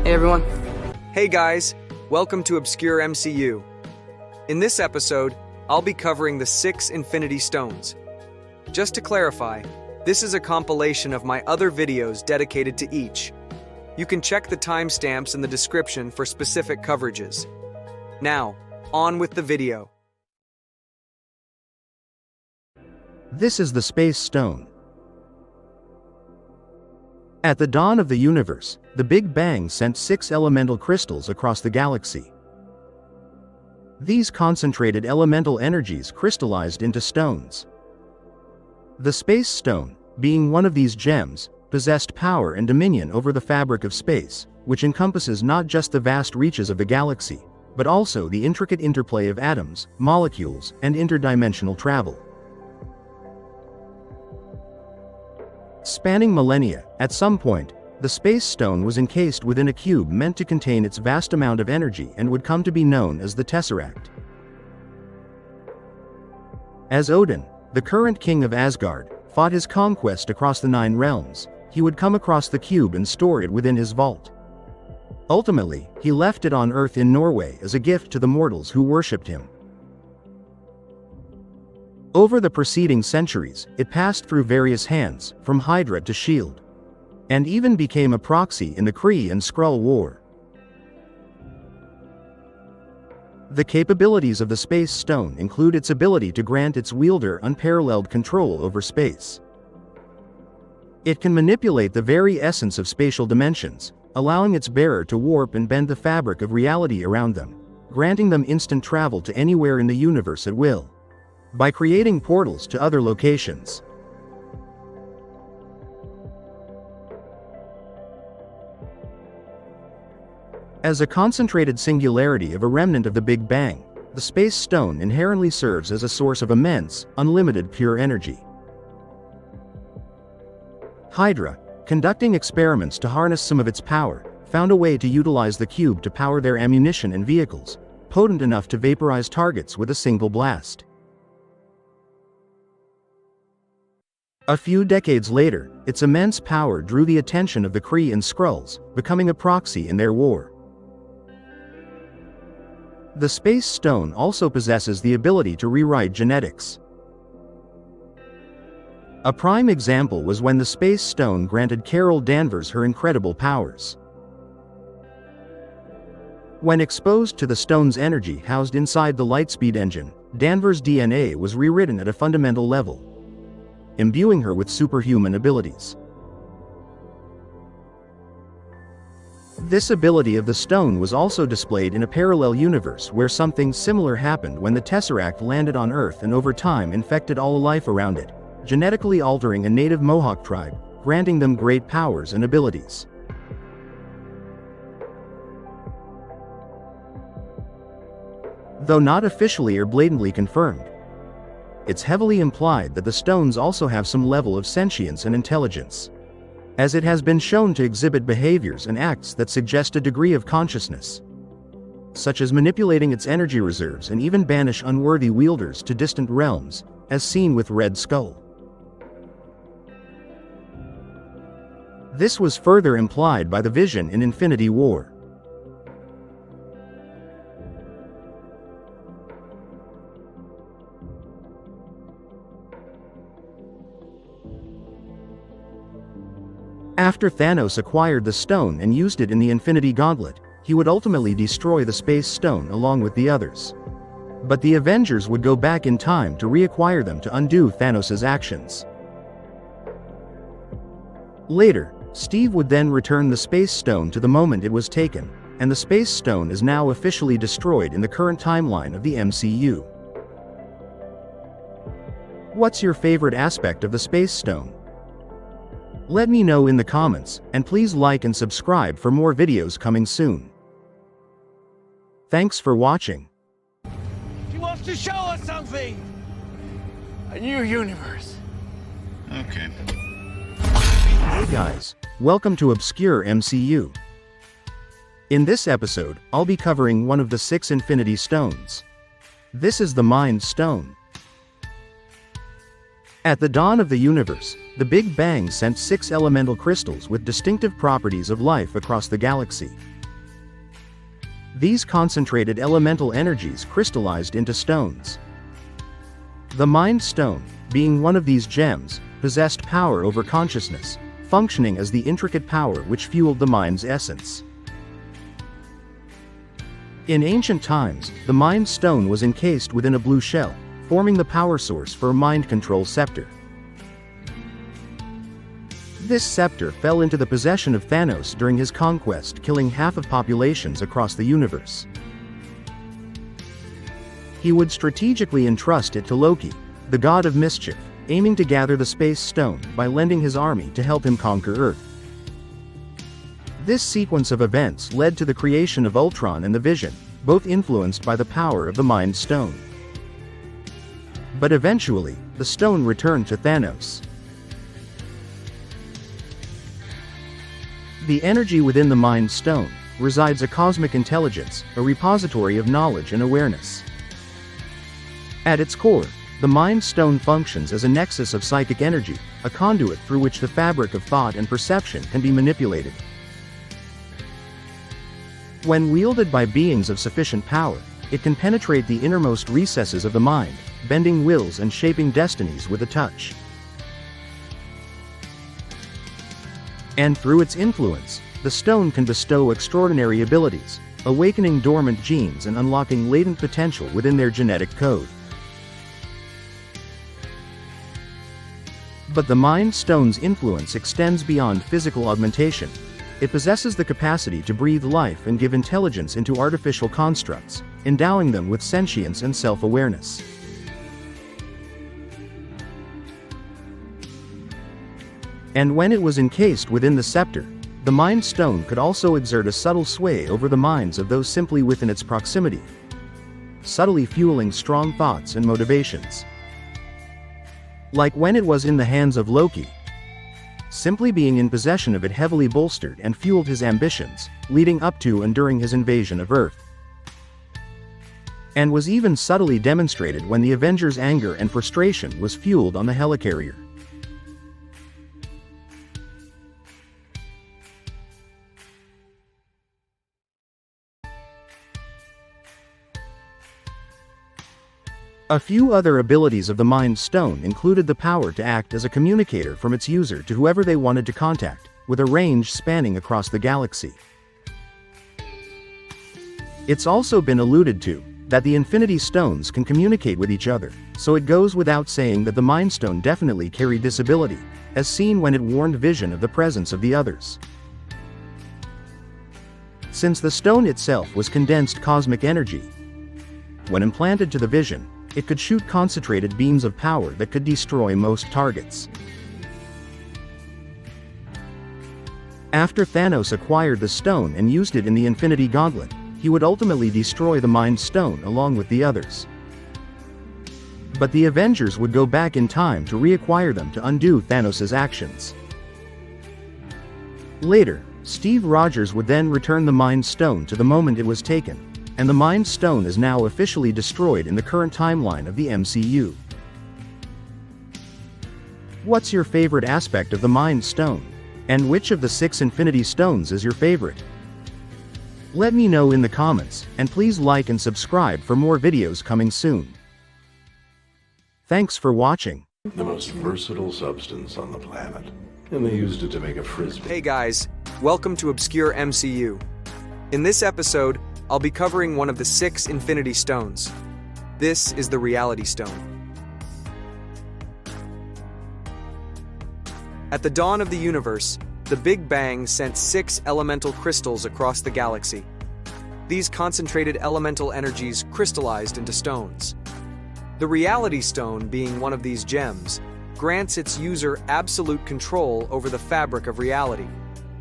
Hey everyone. Hey guys, welcome to Obscure MCU. In this episode, I'll be covering the 6 Infinity Stones. Just to clarify, this is a compilation of my other videos dedicated to each. You can check the timestamps in the description for specific coverages. Now, on with the video. This is the Space Stone. At the dawn of the universe, the Big Bang sent 6 elemental crystals across the galaxy. These concentrated elemental energies crystallized into stones. The Space Stone, being one of these gems, possessed power and dominion over the fabric of space, which encompasses not just the vast reaches of the galaxy, but also the intricate interplay of atoms, molecules, and interdimensional travel. Spanning millennia, at some point, the Space Stone was encased within a cube meant to contain its vast amount of energy and would come to be known as the Tesseract. As Odin, the current king of Asgard, fought his conquest across the 9 realms, he would come across the cube and store it within his vault. Ultimately, he left it on Earth in Norway as a gift to the mortals who worshipped him. Over the preceding centuries, it passed through various hands, from Hydra to S.H.I.E.L.D., and even became a proxy in the Kree and Skrull War. The capabilities of the Space Stone include its ability to grant its wielder unparalleled control over space. It can manipulate the very essence of spatial dimensions, allowing its bearer to warp and bend the fabric of reality around them, granting them instant travel to anywhere in the universe at will, by creating portals to other locations. As a concentrated singularity of a remnant of the Big Bang, the Space Stone inherently serves as a source of immense, unlimited pure energy. Hydra, conducting experiments to harness some of its power, found a way to utilize the cube to power their ammunition and vehicles, potent enough to vaporize targets with a single blast. A few decades later, its immense power drew the attention of the Kree and Skrulls, becoming a proxy in their war. The Space Stone also possesses the ability to rewrite genetics. A prime example was when the Space Stone granted Carol Danvers her incredible powers. When exposed to the stone's energy housed inside the Lightspeed engine, Danvers' DNA was rewritten at a fundamental level, imbuing her with superhuman abilities. This ability of the stone was also displayed in a parallel universe where something similar happened when the Tesseract landed on Earth and over time infected all life around it, genetically altering a native Mohawk tribe, granting them great powers and abilities. Though not officially or blatantly confirmed, it's heavily implied that the stones also have some level of sentience and intelligence, as it has been shown to exhibit behaviors and acts that suggest a degree of consciousness, such as manipulating its energy reserves and even banish unworthy wielders to distant realms, as seen with Red Skull. This was further implied by the Vision in Infinity War. After Thanos acquired the stone and used it in the Infinity Gauntlet, he would ultimately destroy the Space Stone along with the others. But the Avengers would go back in time to reacquire them to undo Thanos' actions. Later, Steve would then return the Space Stone to the moment it was taken, and the Space Stone is now officially destroyed in the current timeline of the MCU. What's your favorite aspect of the Space Stone? Let me know in the comments, and please like and subscribe for more videos coming soon. Thanks for watching. She wants to show us something! A new universe. Okay. Hey guys, welcome to Obscure MCU. In this episode, I'll be covering one of the 6 Infinity Stones. This is the Mind Stone. At the dawn of the universe, the Big Bang sent 6 elemental crystals with distinctive properties of life across the galaxy. These concentrated elemental energies crystallized into stones. The Mind Stone, being one of these gems, possessed power over consciousness, functioning as the intricate power which fueled the mind's essence. In ancient times, the Mind Stone was encased within a blue shell, forming the power source for a mind control scepter. This scepter fell into the possession of Thanos during his conquest, killing half of populations across the universe. He would strategically entrust it to Loki, the god of mischief, aiming to gather the Space Stone by lending his army to help him conquer Earth. This sequence of events led to the creation of Ultron and the Vision, both influenced by the power of the Mind Stone. But eventually, the stone returned to Thanos. The energy within the Mind Stone resides a cosmic intelligence, a repository of knowledge and awareness. At its core, the Mind Stone functions as a nexus of psychic energy, a conduit through which the fabric of thought and perception can be manipulated. When wielded by beings of sufficient power, it can penetrate the innermost recesses of the mind, bending wills and shaping destinies with a touch. And through its influence, the stone can bestow extraordinary abilities, awakening dormant genes and unlocking latent potential within their genetic code. But the Mind Stone's influence extends beyond physical augmentation. It possesses the capacity to breathe life and give intelligence into artificial constructs, endowing them with sentience and self-awareness. And when it was encased within the scepter, the Mind Stone could also exert a subtle sway over the minds of those simply within its proximity, subtly fueling strong thoughts and motivations. Like when it was in the hands of Loki, simply being in possession of it heavily bolstered and fueled his ambitions, leading up to and during his invasion of Earth. And was even subtly demonstrated when the Avengers' anger and frustration was fueled on the helicarrier. A few other abilities of the Mind Stone included the power to act as a communicator from its user to whoever they wanted to contact, with a range spanning across the galaxy. It's also been alluded to that the Infinity Stones can communicate with each other, so it goes without saying that the Mind Stone definitely carried this ability, as seen when it warned Vision of the presence of the others. Since the stone itself was condensed cosmic energy, when implanted to the Vision, it could shoot concentrated beams of power that could destroy most targets. After Thanos acquired the stone and used it in the Infinity Gauntlet, he would ultimately destroy the Mind Stone along with the others. But the Avengers would go back in time to reacquire them to undo Thanos' actions. Later, Steve Rogers would then return the Mind Stone to the moment it was taken, and the Mind Stone is now officially destroyed in the current timeline of the MCU. What's your favorite aspect of the Mind Stone? And which of the 6 Infinity Stones is your favorite? Let me know in the comments, and please like and subscribe for more videos coming soon. Thanks for watching. The most versatile substance on the planet, and they used it to make a frisbee. Hey guys, welcome to Obscure MCU. In this episode, I'll be covering one of the 6 Infinity Stones. This is the Reality Stone. At the dawn of the universe, the Big Bang sent 6 elemental crystals across the galaxy. These concentrated elemental energies crystallized into stones. The Reality Stone, being one of these gems, grants its user absolute control over the fabric of reality,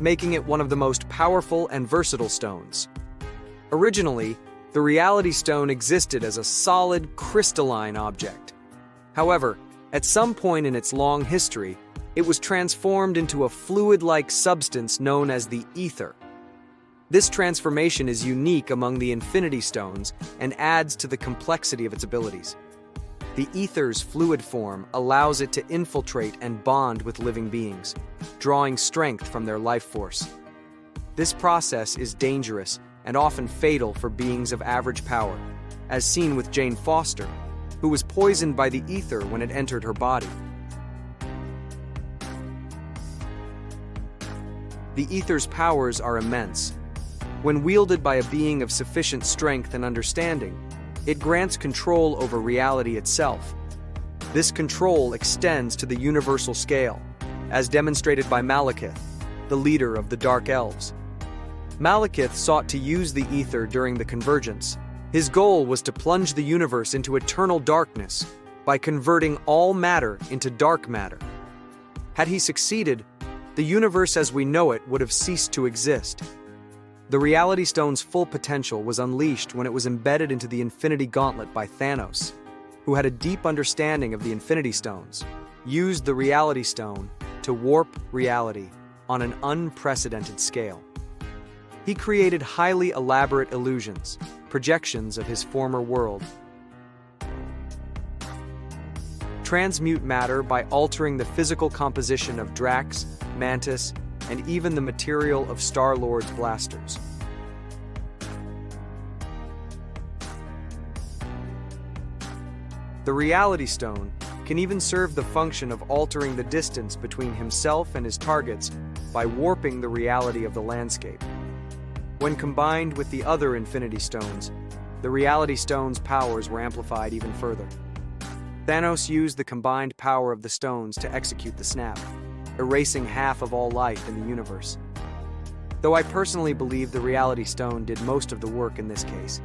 making it one of the most powerful and versatile stones. Originally, the Reality Stone existed as a solid, crystalline object. However, at some point in its long history, it was transformed into a fluid-like substance known as the ether. This transformation is unique among the Infinity Stones and adds to the complexity of its abilities. The ether's fluid form allows it to infiltrate and bond with living beings, drawing strength from their life force. This process is dangerous and often fatal for beings of average power, as seen with Jane Foster, who was poisoned by the ether when it entered her body. The ether's powers are immense. When wielded by a being of sufficient strength and understanding, it grants control over reality itself. This control extends to the universal scale, as demonstrated by Malekith, the leader of the Dark Elves. Malekith sought to use the ether during the Convergence. His goal was to plunge the universe into eternal darkness by converting all matter into dark matter. Had he succeeded, the universe as we know it would have ceased to exist. The Reality Stone's full potential was unleashed when it was embedded into the Infinity Gauntlet by Thanos, who had a deep understanding of the Infinity Stones, used the Reality Stone to warp reality on an unprecedented scale. He created highly elaborate illusions, projections of his former world. Transmute matter by altering the physical composition of Drax, Mantis, and even the material of Star-Lord's blasters. The Reality Stone can even serve the function of altering the distance between himself and his targets by warping the reality of the landscape. When combined with the other Infinity Stones, the Reality Stone's powers were amplified even further. Thanos used the combined power of the stones to execute the snap, erasing half of all life in the universe. Though I personally believe the Reality Stone did most of the work in this case.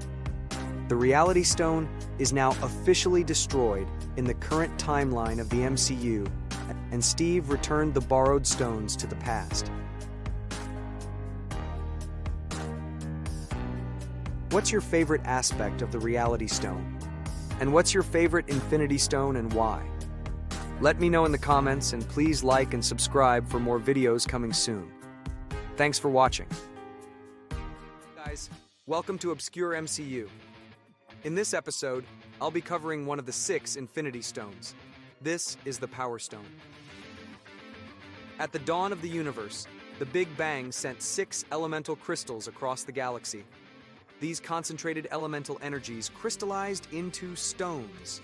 The Reality Stone is now officially destroyed in the current timeline of the MCU, and Steve returned the borrowed stones to the past. What's your favorite aspect of the Reality Stone? And what's your favorite Infinity Stone and why? Let me know in the comments, and please like and subscribe for more videos coming soon. Thanks for watching. Guys, welcome to Obscure MCU. In this episode, I'll be covering one of the 6 Infinity Stones. This is the Power Stone. At the dawn of the universe, the Big Bang sent 6 elemental crystals across the galaxy. These concentrated elemental energies crystallized into stones.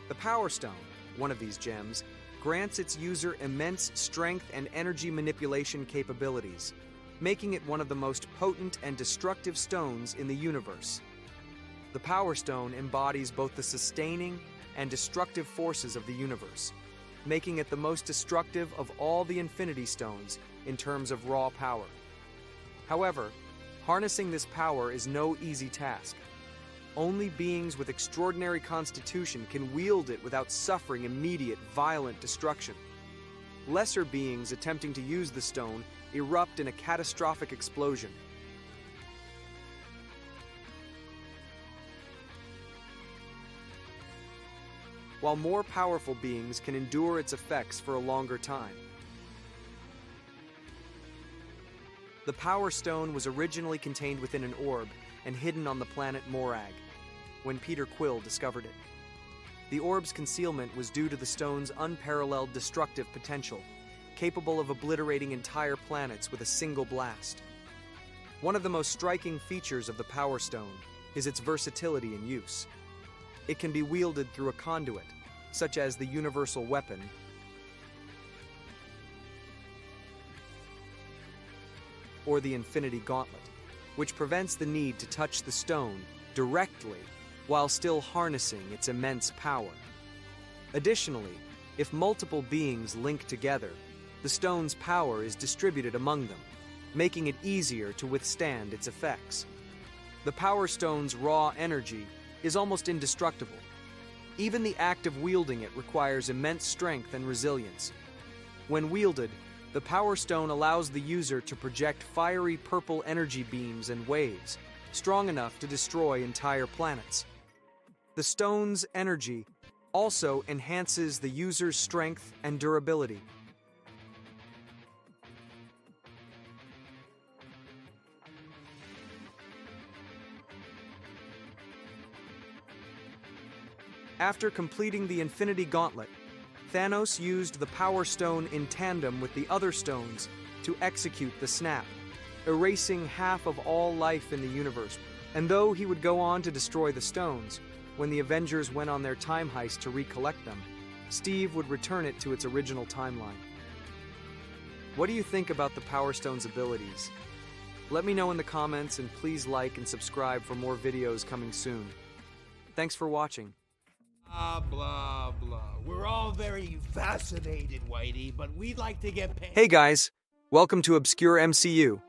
The Power Stone, one of these gems, grants its user immense strength and energy manipulation capabilities, making it one of the most potent and destructive stones in the universe. The Power Stone embodies both the sustaining and destructive forces of the universe, making it the most destructive of all the Infinity Stones in terms of raw power. However, harnessing this power is no easy task. Only beings with extraordinary constitution can wield it without suffering immediate, violent destruction. Lesser beings attempting to use the stone erupt in a catastrophic explosion. While more powerful beings can endure its effects for a longer time. The Power Stone was originally contained within an orb and hidden on the planet Morag, when Peter Quill discovered it. The orb's concealment was due to the stone's unparalleled destructive potential, capable of obliterating entire planets with a single blast. One of the most striking features of the Power Stone is its versatility in use. It can be wielded through a conduit, such as the Universal Weapon, or the Infinity Gauntlet, which prevents the need to touch the stone directly while still harnessing its immense power. Additionally, if multiple beings link together, the stone's power is distributed among them, making it easier to withstand its effects. The Power Stone's raw energy is almost indestructible. Even the act of wielding it requires immense strength and resilience. When wielded, the Power Stone allows the user to project fiery purple energy beams and waves, strong enough to destroy entire planets. The stone's energy also enhances the user's strength and durability. After completing the Infinity Gauntlet, Thanos used the Power Stone in tandem with the other stones to execute the snap, erasing half of all life in the universe. And though he would go on to destroy the stones, when the Avengers went on their time heist to recollect them, Steve would return it to its original timeline. What do you think about the Power Stone's abilities? Let me know in the comments, and please like and subscribe for more videos coming soon. Thanks for watching. Blah, blah. We're all very fascinated, Whitey, but we'd like to get paid. Hey guys, welcome to Obscure MCU.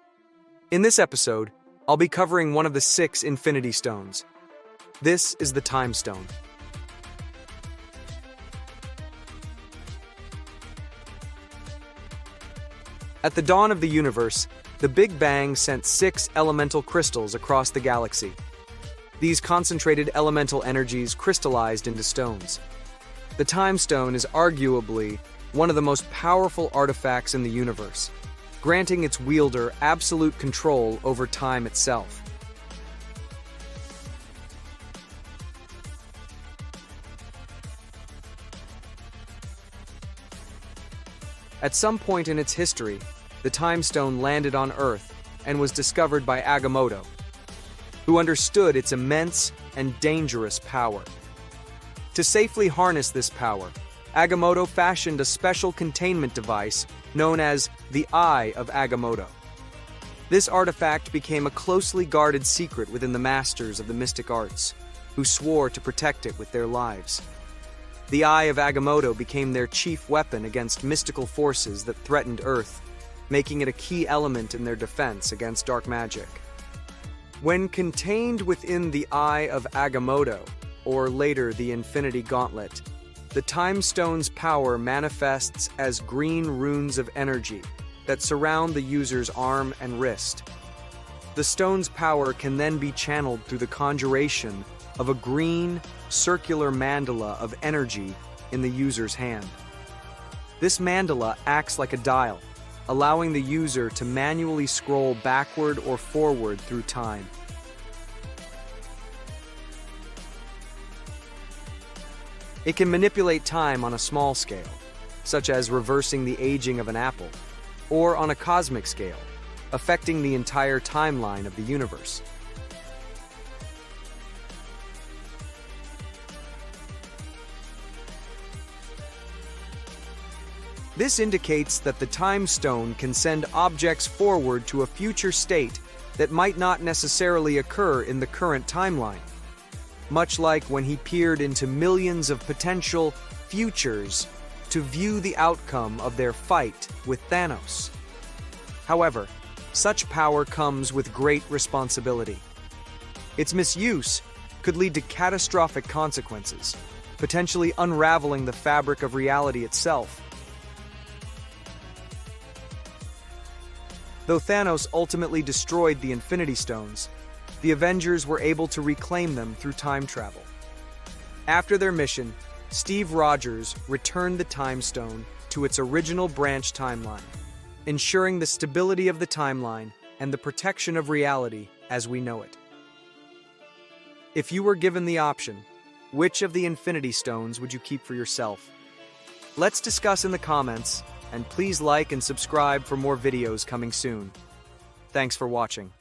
In this episode, I'll be covering one of the 6 Infinity Stones. This is the Time Stone. At the dawn of the universe, the Big Bang sent 6 elemental crystals across the galaxy. These concentrated elemental energies crystallized into stones. The Time Stone is arguably one of the most powerful artifacts in the universe, granting its wielder absolute control over time itself. At some point in its history, the Time Stone landed on Earth and was discovered by Agamotto, who understood its immense and dangerous power. To safely harness this power, Agamotto fashioned a special containment device known as the Eye of Agamotto. This artifact became a closely guarded secret within the masters of the mystic arts, who swore to protect it with their lives. The Eye of Agamotto became their chief weapon against mystical forces that threatened Earth, making it a key element in their defense against dark magic. When contained within the Eye of Agamotto, or later the Infinity Gauntlet, the Time Stone's power manifests as green runes of energy that surround the user's arm and wrist. The stone's power can then be channeled through the conjuration of a green, circular mandala of energy in the user's hand. This mandala acts like a dial, allowing the user to manually scroll backward or forward through time. It can manipulate time on a small scale, such as reversing the aging of an apple, or on a cosmic scale, affecting the entire timeline of the universe. This indicates that the Time Stone can send objects forward to a future state that might not necessarily occur in the current timeline, much like when he peered into millions of potential futures to view the outcome of their fight with Thanos. However, such power comes with great responsibility. Its misuse could lead to catastrophic consequences, potentially unraveling the fabric of reality itself. Though Thanos ultimately destroyed the Infinity Stones, the Avengers were able to reclaim them through time travel. After their mission, Steve Rogers returned the Time Stone to its original branch timeline, ensuring the stability of the timeline and the protection of reality as we know it. If you were given the option, which of the Infinity Stones would you keep for yourself? Let's discuss in the comments, and please like and subscribe for more videos coming soon. Thanks for watching.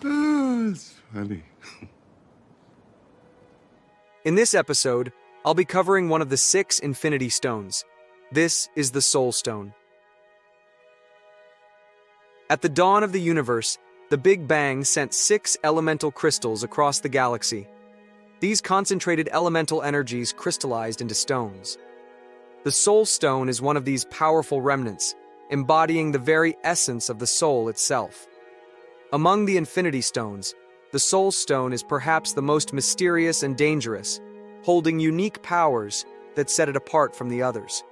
Oh, it's funny. In this episode, I'll be covering one of the 6 Infinity Stones. This is the Soul Stone. At the dawn of the universe, the Big Bang sent 6 elemental crystals across the galaxy. These concentrated elemental energies crystallized into stones. The Soul Stone is one of these powerful remnants, embodying the very essence of the soul itself. Among the Infinity Stones, the Soul Stone is perhaps the most mysterious and dangerous, holding unique powers that set it apart from the others.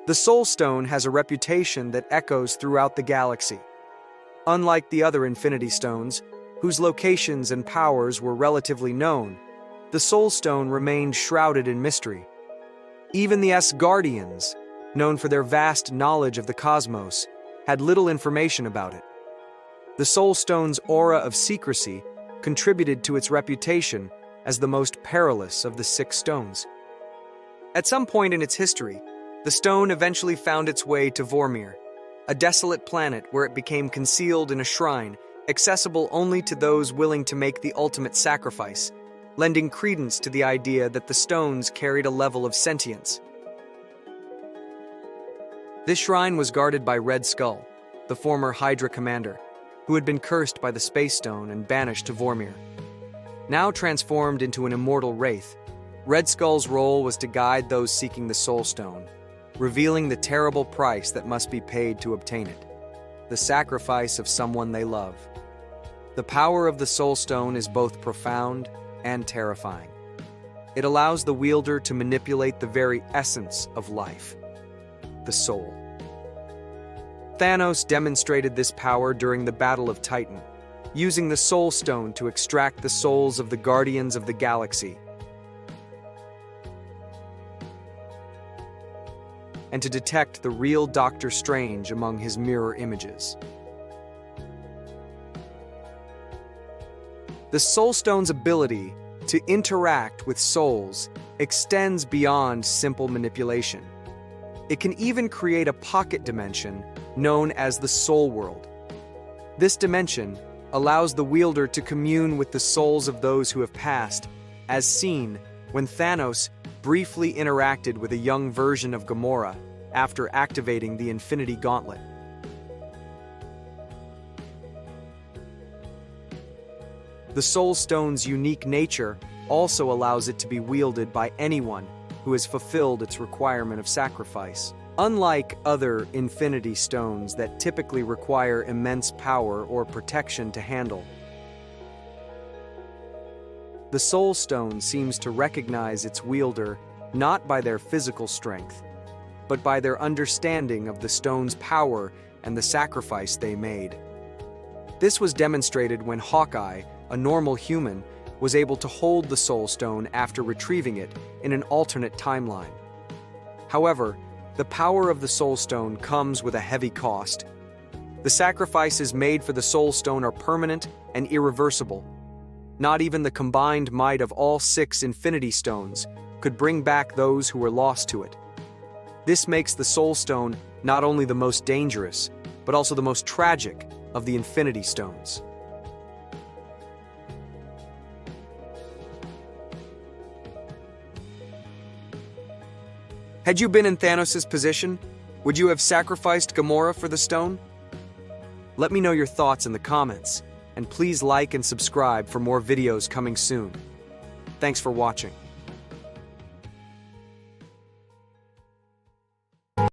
The Soul Stone has a reputation that echoes throughout the galaxy. Unlike the other Infinity Stones, whose locations and powers were relatively known, the Soul Stone remained shrouded in mystery. Even the Asgardians, known for their vast knowledge of the cosmos, had little information about it. The Soul Stone's aura of secrecy contributed to its reputation as the most perilous of the 6 stones. At some point in its history, the stone eventually found its way to Vormir, a desolate planet where it became concealed in a shrine, accessible only to those willing to make the ultimate sacrifice, lending credence to the idea that the stones carried a level of sentience. This shrine was guarded by Red Skull, the former Hydra commander, who had been cursed by the Space Stone and banished to Vormir. Now transformed into an immortal wraith, Red Skull's role was to guide those seeking the Soul Stone, revealing the terrible price that must be paid to obtain it: the sacrifice of someone they love. The power of the Soul Stone is both profound and terrifying. It allows the wielder to manipulate the very essence of life, the soul. Thanos demonstrated this power during the Battle of Titan, using the Soul Stone to extract the souls of the Guardians of the Galaxy and to detect the real Doctor Strange among his mirror images. The Soul Stone's ability to interact with souls extends beyond simple manipulation. It can even create a pocket dimension known as the Soul World. This dimension allows the wielder to commune with the souls of those who have passed, as seen when Thanos briefly interacted with a young version of Gamora after activating the Infinity Gauntlet. The Soul Stone's unique nature also allows it to be wielded by anyone who has fulfilled its requirement of sacrifice. Unlike other Infinity Stones that typically require immense power or protection to handle, the Soul Stone seems to recognize its wielder not by their physical strength, but by their understanding of the stone's power and the sacrifice they made. This was demonstrated when Hawkeye, a normal human, was able to hold the Soul Stone after retrieving it in an alternate timeline. However, the power of the Soul Stone comes with a heavy cost. The sacrifices made for the Soul Stone are permanent and irreversible. Not even the combined might of all 6 Infinity Stones could bring back those who were lost to it. This makes the Soul Stone not only the most dangerous, but also the most tragic of the Infinity Stones. Had you been in Thanos' position, would you have sacrificed Gamora for the stone? Let me know your thoughts in the comments, and please like and subscribe for more videos coming soon. Thanks for watching.